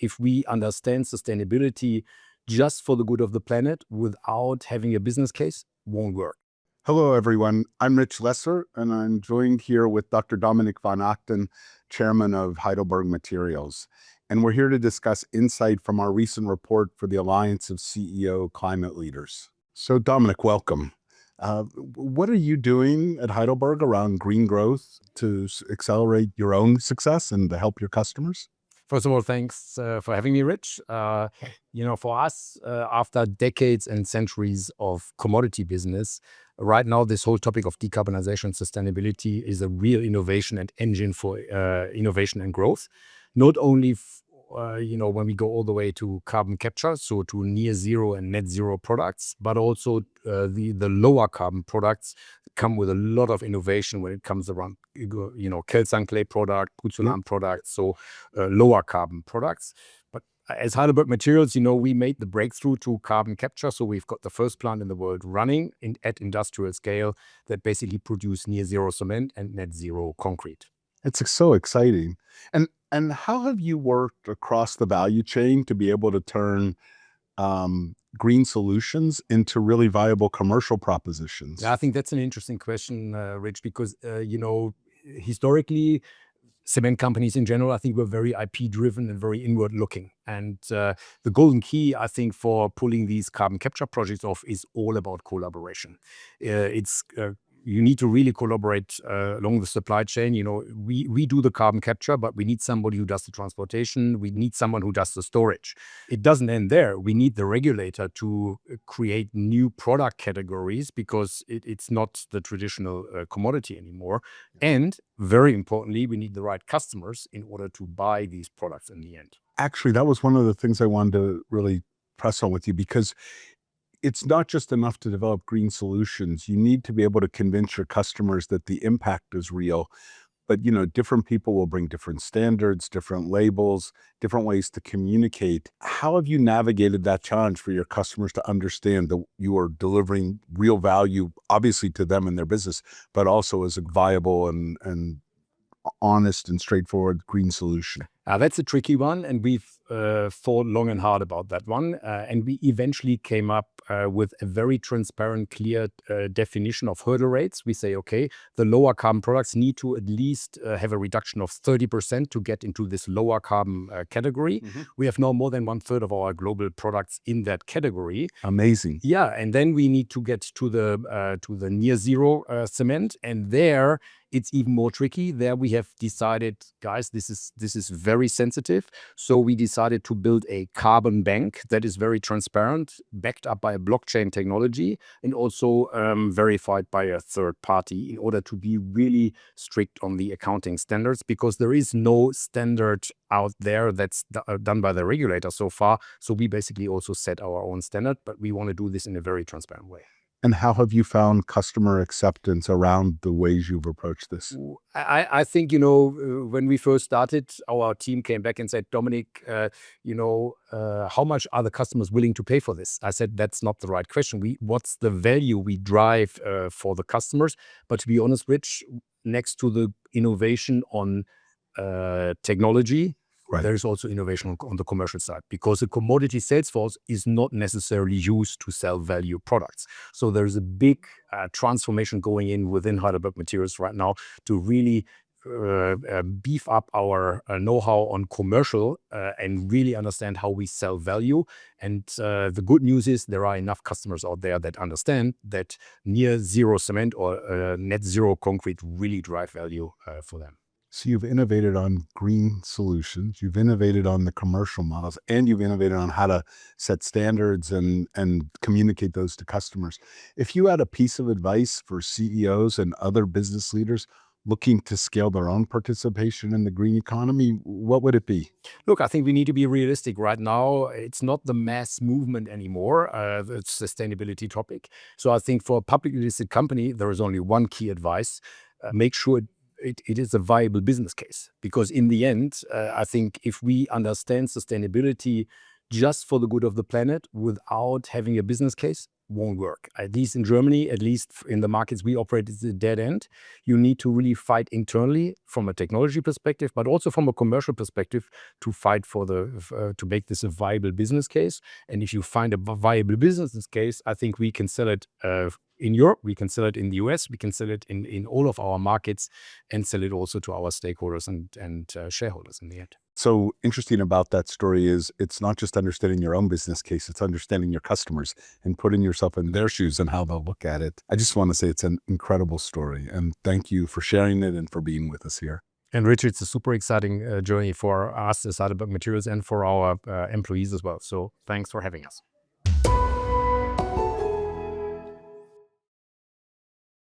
if we understand sustainability just for the good of the planet without having a business case, won't work. Hello, everyone. I'm Rich Lesser, and I'm joined here with Dr. Dominik von Achten, chairman of Heidelberg Materials. And we're here to discuss insight from our recent report for the Alliance of CEO Climate Leaders. So Dominik, welcome. What are you doing at Heidelberg around green growth to accelerate your own success and to help your customers? First of all, thanks for having me, Rich. For us, after decades and centuries of commodity business, right now this whole topic of decarbonization and sustainability is a real innovation and engine for innovation and growth. Not only when we go all the way to carbon capture, so to near zero and net zero products, but also the lower carbon products come with a lot of innovation when it comes around, calcined clay product, pozzolan products, so lower carbon products. But as Heidelberg Materials, we made the breakthrough to carbon capture. So we've got the first plant in the world running at industrial scale that basically produce near zero cement and net zero concrete. It's so exciting. And how have you worked across the value chain to be able to turn green solutions into really viable commercial propositions? Yeah, I think that's an interesting question, Rich, because, historically, cement companies in general, I think, were very IP driven and very inward looking. And the golden key, I think, for pulling these carbon capture projects off is all about collaboration. You need to really collaborate along the supply chain. We do the carbon capture, but we need somebody who does the transportation. We need someone who does the storage. It doesn't end there. We need the regulator to create new product categories because it's not the traditional commodity anymore. And very importantly, we need the right customers in order to buy these products in the end. Actually, that was one of the things I wanted to really press on with you, because it's not just enough to develop green solutions. You need to be able to convince your customers that the impact is real. But, different people will bring different standards, different labels, different ways to communicate. How have you navigated that challenge for your customers to understand that you are delivering real value, obviously to them and their business, but also as a viable and honest and straightforward green solution? That's a tricky one, and we've thought long and hard about that one. And we eventually came up with a very transparent, clear definition of hurdle rates. We say, okay, the lower carbon products need to at least have a reduction of 30% to get into this lower carbon category. Mm-hmm. We have now more than 1/3 of our global products in that category. Amazing. Yeah, and then we need to get to the near zero cement, and there it's even more tricky. There we have decided, guys, this is very sensitive. So we decided to build a carbon bank that is very transparent, backed up by a blockchain technology, and also verified by a third party in order to be really strict on the accounting standards, because there is no standard out there that's done by the regulator so far. So we basically also set our own standard, but we want to do this in a very transparent way. And how have you found customer acceptance around the ways you've approached this? I think, when we first started, our team came back and said, Dominik, how much are the customers willing to pay for this? I said, that's not the right question. What's the value we drive for the customers? But to be honest, Rich, next to the innovation on technology, right, there is also innovation on the commercial side, because the commodity sales force is not necessarily used to sell value products. So there's a big transformation going in within Heidelberg Materials right now to really beef up our know-how on commercial and really understand how we sell value. And the good news is there are enough customers out there that understand that near zero cement or net zero concrete really drive value for them. So you've innovated on green solutions, you've innovated on the commercial models, and you've innovated on how to set standards and communicate those to customers. If you had a piece of advice for CEOs and other business leaders looking to scale their own participation in the green economy, what would it be? Look, I think we need to be realistic right now. It's not the mass movement anymore, the sustainability topic. So I think for a publicly listed company, there is only one key advice. Make sure it is a viable business case. Because in the end, I think if we understand sustainability just for the good of the planet without having a business case, won't work. At least in Germany, at least in the markets we operate, it's a dead end. You need to really fight internally from a technology perspective, but also from a commercial perspective to fight for to make this a viable business case. And if you find a viable business case, I think we can sell it in Europe, we can sell it in the US, we can sell it in all of our markets and sell it also to our stakeholders and shareholders in the end. So interesting about that story is it's not just understanding your own business case, it's understanding your customers and putting yourself in their shoes and how they'll look at it. I just want to say it's an incredible story, and thank you for sharing it and for being with us here. And Richard, it's a super exciting journey for us as Heidelberg Materials and for our employees as well. So thanks for having us.